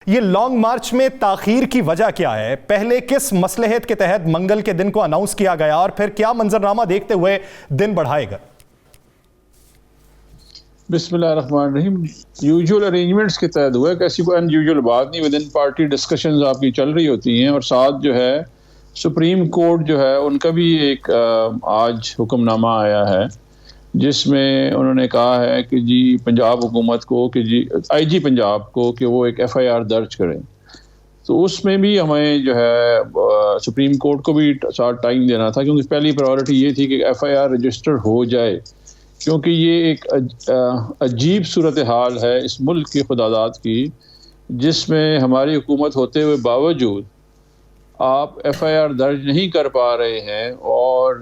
یہ long march میں تاخیر کی وجہ کیا ہے؟ پہلے کس مصلحت کے تحت منگل کے دن کو اناؤنس کیا گیا اور پھر کیا منظرنامہ دیکھتے ہوئے دن بڑھائے گا؟ بسم اللہ الرحمن الرحیم. یوزول ارینجمنٹس کے تحت ہوا ہے، کیسی کوئی ان یوزول بات نہیں. ود ان پارٹی ڈسکشنز آپ کی چل رہی ہوتی ہیں، اور ساتھ جو ہے سپریم کورٹ جو ہے ان کا بھی ایک آج حکم نامہ آیا ہے جس میں انہوں نے کہا ہے کہ جی پنجاب حکومت کو کہ جی آئی جی پنجاب کو کہ وہ ایک ایف آئی آر درج کریں. تو اس میں بھی ہمیں جو ہے سپریم کورٹ کو بھی ساتھ ٹائم دینا تھا، کیونکہ پہلی پرائیورٹی یہ تھی کہ ایف آئی آر رجسٹر ہو جائے، کیونکہ یہ ایک عجیب صورتحال ہے اس ملک کی خداداد کی، جس میں ہماری حکومت ہوتے ہوئے باوجود آپ ایف آئی آر درج نہیں کر پا رہے ہیں. اور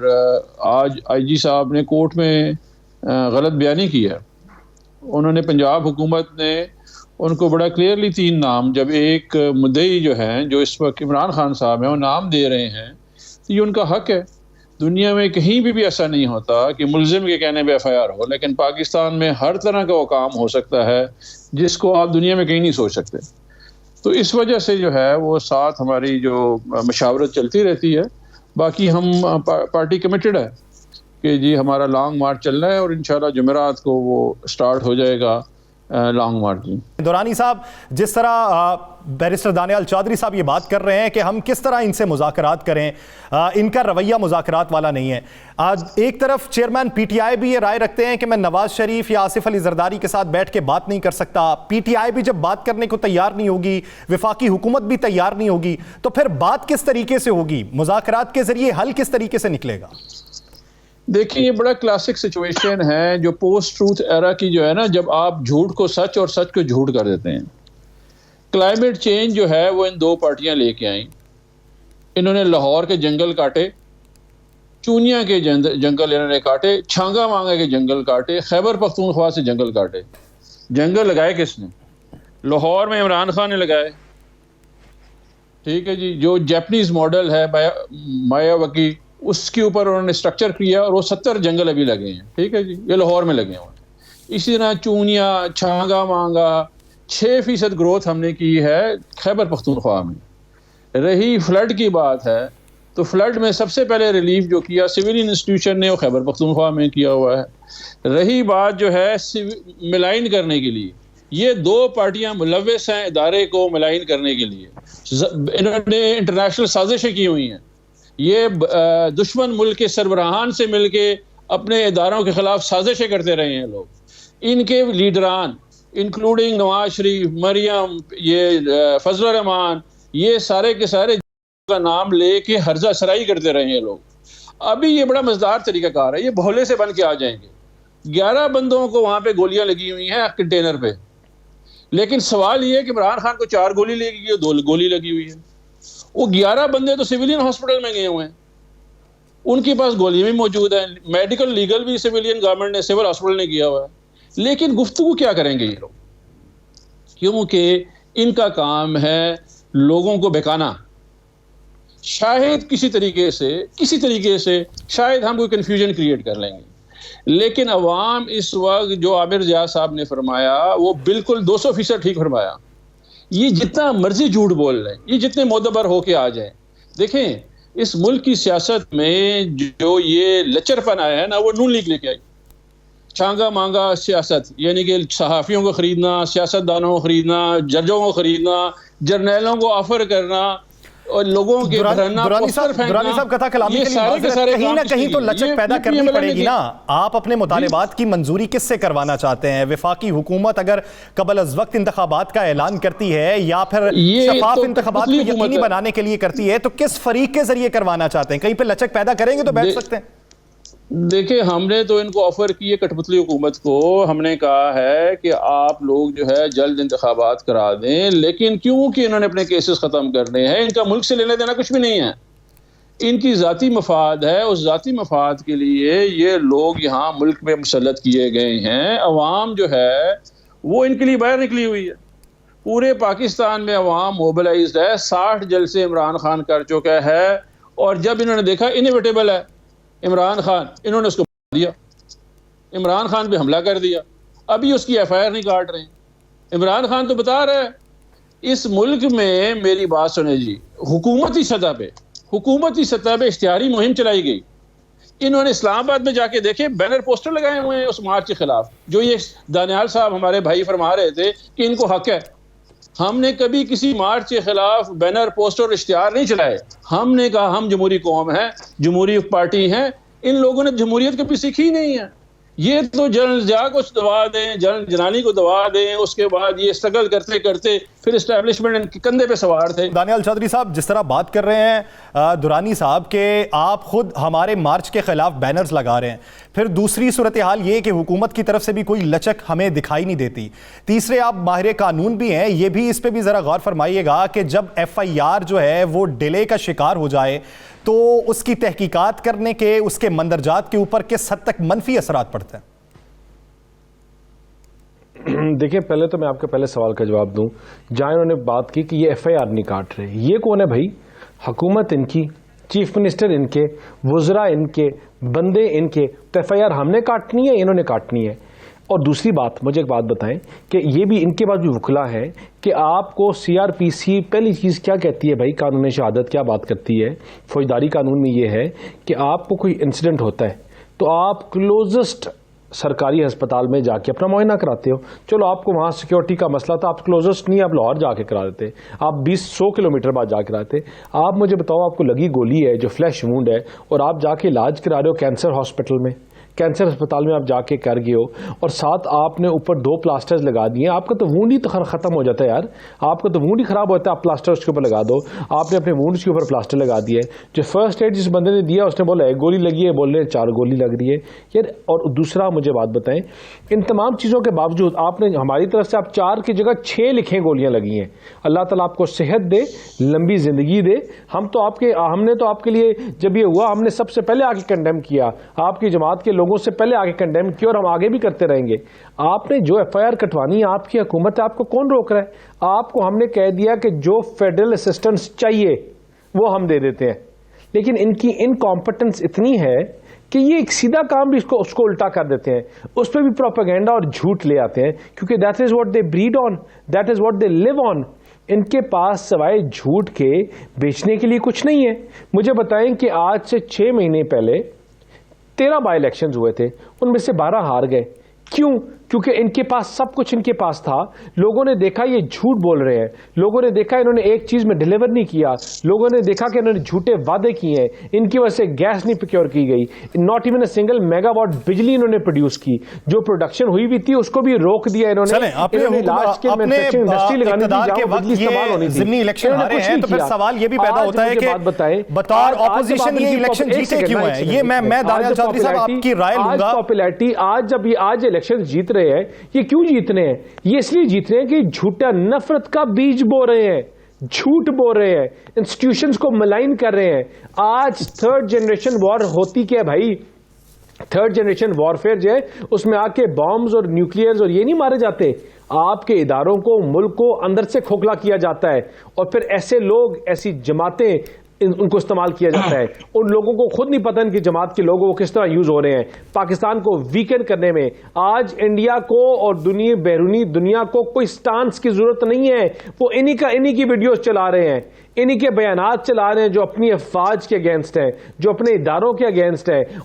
آج آئی جی صاحب نے کورٹ میں غلط بیانی کی ہے. انہوں نے پنجاب حکومت نے ان کو بڑا کلیئرلی 3 نام، جب ایک مدعی جو ہیں جو اس وقت عمران خان صاحب ہیں وہ نام دے رہے ہیں تو یہ ان کا حق ہے. دنیا میں کہیں بھی ایسا نہیں ہوتا کہ ملزم کے کہنے پہ ایف آئی آر ہو، لیکن پاکستان میں ہر طرح کا وہ کام ہو سکتا ہے جس کو آپ دنیا میں کہیں نہیں سوچ سکتے. تو اس وجہ سے جو ہے وہ ساتھ ہماری جو مشاورت چلتی رہتی ہے. باقی ہم پارٹی کمیٹڈ ہے کہ جی ہمارا لانگ مارچ چل رہا ہے، اور انشاءاللہ جمعرات کو وہ سٹارٹ ہو جائے گا لانگ مارچ. دورانی صاحب، جس طرح بیرسٹر دانیال چودھری صاحب یہ بات کر رہے ہیں کہ ہم کس طرح ان سے مذاکرات کریں، ان کا رویہ مذاکرات والا نہیں ہے. آج ایک طرف چیئرمین پی ٹی آئی بھی یہ رائے رکھتے ہیں کہ میں نواز شریف یا آصف علی زرداری کے ساتھ بیٹھ کے بات نہیں کر سکتا. پی ٹی آئی بھی جب بات کرنے کو تیار نہیں ہوگی، وفاقی حکومت بھی تیار نہیں ہوگی، تو پھر بات کس طریقے سے ہوگی؟ مذاکرات کے ذریعے حل کس طریقے سے نکلے گا؟ دیکھیں یہ بڑا کلاسک سچویشن ہے جو پوسٹ ٹروتھ ایرا کی جو ہے نا، جب آپ جھوٹ کو سچ اور سچ کو جھوٹ کر دیتے ہیں. کلائمیٹ چینج جو ہے وہ ان 2 پارٹیاں لے کے آئیں. انہوں نے لاہور کے جنگل کاٹے، چونیا کے جنگل انہوں نے کاٹے، چھانگا مانگا کے جنگل کاٹے، خیبر پختونخوا سے جنگل کاٹے. جنگل لگائے کس نے؟ لاہور میں عمران خان نے لگائے. ٹھیک ہے جی، جو جیپنیز ماڈل ہے مایاوتی، اس کے اوپر انہوں نے سٹرکچر کیا، اور وہ 70 جنگل ابھی لگے ہیں. ٹھیک ہے جی، یہ لاہور میں لگے ہیں. اسی طرح چونیا، چھانگا مانگا 6% گروتھ ہم نے کی ہے خیبر پختونخوا میں. رہی فلڈ کی بات ہے تو فلڈ میں سب سے پہلے ریلیف جو کیا سویلین انسٹیٹیوشن نے وہ خیبر پختونخوا میں کیا ہوا ہے. رہی بات جو ہے ملائن کرنے کے لیے، یہ 2 پارٹیاں ملوث ہیں ادارے کو ملائن کرنے کے لیے. انہوں نے انٹرنیشنل سازشیں کی ہوئی ہیں. یہ دشمن ملک کے سربراہان سے مل کے اپنے اداروں کے خلاف سازشیں کرتے رہے ہیں لوگ. ان کے لیڈران انکلوڈنگ نواز شریف، مریم، یہ فضل الرحمان، یہ سارے کے سارے کا نام لے کے ہرزہ سرائی کرتے رہے ہیں لوگ. ابھی یہ بڑا مزدار طریقہ کار ہے، یہ بھولے سے بن کے آ جائیں گے. 11 بندوں کو وہاں پہ گولیاں لگی ہوئی ہیں کنٹینر پہ، لیکن سوال یہ ہے کہ عمران خان کو 4 گولی لگی ہے، 2 گولی لگی ہوئی ہے. وہ 11 بندے تو سویلین ہاسپٹل میں گئے ہوئے ہیں، ان کے پاس گولیاں بھی موجود ہیں، میڈیکل لیگل بھی سویلین گورنمنٹ نے سول ہاسپٹل نے کیا ہوا ہے. لیکن گفتگو کیا کریں گے یہ لوگ؟ کیونکہ ان کا کام ہے لوگوں کو بہکانا. شاید کسی طریقے سے شاید ہم کوئی کنفیوژن کریٹ کر لیں گے، لیکن عوام اس وقت جو عامر ضیاء صاحب نے فرمایا وہ بالکل 200% ٹھیک فرمایا. یہ جتنا مرضی جھوٹ بول رہے ہیں، یہ جتنے معتبر ہو کے آ جائیں. دیکھیں اس ملک کی سیاست میں جو یہ لچر پن آیا ہے نا، وہ نون لیگ لے کے آئی. چھانگا مانگا سیاست، یعنی کہ صحافیوں کو خریدنا، سیاستدانوں کو خریدنا، ججوں کو خریدنا، جرنیلوں کو آفر کرنا، اور لوگوں کے دورانی صاحب قطع کلامی کے لیے کہیں نہ کہیں تو لچک پیدا کرنی پڑے گی نا. آپ اپنے مطالبات کی منظوری کس سے کروانا چاہتے ہیں؟ وفاقی حکومت اگر قبل از وقت انتخابات کا اعلان کرتی ہے یا پھر شفاف انتخابات کو یقینی بنانے کے لیے کرتی ہے، تو کس فریق کے ذریعے کروانا چاہتے ہیں؟ کہیں پہ لچک پیدا کریں گے تو بیٹھ سکتے ہیں. دیکھیں ہم نے تو ان کو آفر کی ہے، کٹھ پتلی حکومت کو ہم نے کہا ہے کہ آپ لوگ جو ہے جلد انتخابات کرا دیں، لیکن کیونکہ انہوں نے اپنے کیسز ختم کرنے ہیں، ان کا ملک سے لینے دینا کچھ بھی نہیں ہے. ان کی ذاتی مفاد ہے، اس ذاتی مفاد کے لیے یہ لوگ یہاں ملک میں مسلط کیے گئے ہیں. عوام جو ہے وہ ان کے لیے باہر نکلی ہوئی ہے. پورے پاکستان میں عوام موبلائزڈ ہے. 60 جلسے عمران خان کر چکا ہے، اور جب انہوں نے دیکھا انیویٹیبل ہے عمران خان، انہوں نے اس کو دیا، عمران خان پہ حملہ کر دیا. ابھی اس کی ایف آئی آر نہیں کاٹ رہے ہیں. عمران خان تو بتا رہا ہے اس ملک میں میری بات سنیں جی، حکومتی سطح پہ اشتہاری مہم چلائی گئی. انہوں نے اسلام آباد میں جا کے دیکھے بینر پوسٹر لگائے ہوئے ہیں اس مارچ کے خلاف، جو یہ دانیال صاحب ہمارے بھائی فرما رہے تھے کہ ان کو حق ہے. ہم نے کبھی کسی مارچ کے خلاف بینر پوسٹر اور اشتہار نہیں چلائے. ہم نے کہا ہم جمہوری قوم ہیں، جمہوری پارٹی ہیں. ان لوگوں نے جمہوریت کبھی سیکھی ہی نہیں ہے. یہ تو جنرل ضیاء کو دبا دیں، جنرل جنانی کو دبا دیں، اس کے بعد یہ اسٹرگل کرتے کرتے پھر اسٹیبلشمنٹ ان کے کندھے پہ سوار تھے. دانیال چودھری صاحب جس طرح بات کر رہے ہیں درانی صاحب کہ آپ خود ہمارے مارچ کے خلاف بینرز لگا رہے ہیں، پھر دوسری صورتحال یہ کہ حکومت کی طرف سے بھی کوئی لچک ہمیں دکھائی نہیں دیتی. تیسرے آپ ماہر قانون بھی ہیں، یہ بھی اس پہ بھی ذرا غور فرمائیے گا کہ جب ایف آئی آر جو ہے وہ ڈیلے کا شکار ہو جائے تو اس کی تحقیقات کرنے کے، اس کے مندرجات کے اوپر کس حد تک منفی اثرات پڑتے ہیں؟ دیکھیں پہلے تو میں آپ کے پہلے سوال کا جواب دوں. جہاں انہوں نے بات کی کہ یہ ایف آئی آر نہیں کاٹ رہے، یہ کون ہے بھائی؟ حکومت ان کی، چیف منسٹر ان کے، وزراء ان کے، بندے ان کے. تو ایف آئی آر ہم نے کاٹنی ہے، انہوں نے کاٹنی ہے. اور دوسری بات، مجھے ایک بات بتائیں کہ یہ بھی ان کے پاس بھی وکلا ہے کہ آپ کو سی آر پی سی پہلی چیز کیا کہتی ہے بھائی؟ قانون شہادت کیا بات کرتی ہے؟ فوجداری قانون میں یہ ہے کہ آپ کو کوئی انسیڈنٹ ہوتا ہے تو آپ کلوزسٹ سرکاری ہسپتال میں جا کے اپنا معائنہ کراتے ہو. چلو آپ کو وہاں سیکیورٹی کا مسئلہ تھا، آپ کلوزسٹ نہیں، آپ لاہور جا کے کرا دیتے، آپ 20-100 کلومیٹر بعد جا کے کراتے. آپ مجھے بتاؤ، آپ کو لگی گولی ہے جو فلیش وونڈ ہے اور آپ جا کے علاج کرا رہے ہو کینسر ہاسپٹل میں، کینسر ہسپتال میں آپ جا کے کر گئے ہو اور ساتھ آپ نے اوپر 2 پلاسٹرز لگا دیے. آپ کا تو وونڈ ہی تو ختم ہو جاتا ہے یار، آپ کا تو وونڈ ہی خراب ہوتا ہے. آپ پلاسٹر اس کے اوپر لگا دو. آپ نے اپنے وونڈس کے اوپر پلاسٹر لگا دیا ہے. جو فرسٹ ایڈ جس بندے نے دیا اس نے بولا 1 گولی لگی ہے، بول رہے ہیں 4 گولی لگ رہی ہے یار. اور دوسرا مجھے بات بتائیں، ان تمام چیزوں کے باوجود آپ نے ہماری طرف سے آپ 4 کی جگہ 6 لکھیں گولیاں لگی ہیں. اللہ تعالیٰ آپ کو صحت دے، لمبی زندگی دے. ہم تو آپ کے لیے جب یہ ہوا ہم نے سب سے پہلے آگے کنڈیم کیا، آپ کی جماعت کے لوگوں سے پہلے آگے کنڈیم کیا اور ہم آگے بھی کرتے رہیں گے. آپ نے جو ایف آئی آر کٹوانی ہے، آپ کی حکومت ہے، آپ کو کون روک رہا ہے؟ آپ کو ہم نے کہہ دیا کہ جو فیڈرل اسسٹنس چاہیے وہ ہم دے دیتے ہیں، لیکن ان کی انکمپٹنس اتنی ہے کہ یہ ایک سیدھا کام بھی اس کو الٹا کر دیتے ہیں، اس پہ بھی پروپیگنڈا اور جھوٹ لے آتے ہیں، کیونکہ that is what they bread on, that is what they live on. ان کے پاس سوائے جھوٹ کے بیچنے کے لیے کچھ نہیں ہے. مجھے بتائیں کہ آج سے 6 مہینے پہلے 13 بائی الیکشنز ہوئے تھے، ان میں سے 12 ہار گئے. کیوں؟ کیونکہ ان کے پاس سب کچھ ان کے پاس تھا. لوگوں نے دیکھا یہ جھوٹ بول رہے ہیں، لوگوں نے دیکھا انہوں نے ایک چیز میں ڈیلیور نہیں کیا، لوگوں نے دیکھا کہ انہوں نے جھوٹے وعدے کیے ہیں، ان کی وجہ سے گیس نہیں پروکیور کی گئی، not even a single mega what بجلی انہوں نے پروڈیوس کی، جو پروڈکشن ہوئی بھی تھی اس کو بھی روک دیا انہوں نے. ضمنی الیکشن ہارے ہیں تو پھر سوال یہ بھی پیدا ہوتا ہے کہ بطور اپوزیشن یہ الیکشن جیتے کیوں ہیں؟ یہ میں دانیال چودھری صاحب آپ کی رائے لوں گا. پاپولیرٹی آج الیکشن جیت رہے ہیں، یہ کیوں جیت رہے ہیں؟ یہ اس لیے جیت رہے ہیں کہ جھوٹا نفرت کا بیج بو رہے ہیں، جھوٹ بول رہے ہیں، انسٹیٹیوشنز کو ملائن کر رہے ہیں. آج 3rd جنریشن وار ہوتی کیا بھائی؟ 3rd جنریشن وارفیئر جو ہے اس میں آ کے بامز اور نیوکلیئرز اور یہ نہیں مارے جاتے، آپ کے اداروں کو، ملک کو اندر سے کھوکھلا کیا جاتا ہے اور پھر ایسے لوگ، ایسی جماعتیں ان کو استعمال کیا جاتا ہے. ان لوگوں کو خود نہیں پتہ ان کی جماعت کے لوگوں وہ کس طرح یوز ہو رہے ہیں پاکستان کو ویکن کرنے میں. آج انڈیا کو اور بیرونی دنیا کو کوئی سٹانس کی ضرورت نہیں ہے. وہ انہی کی ویڈیوز چلا رہے ہیں، انہی کے بیانات چلا رہے ہیں جو اپنی افواج کے اگینسٹ ہیں، جو اپنے اداروں کے اگینسٹ ہے.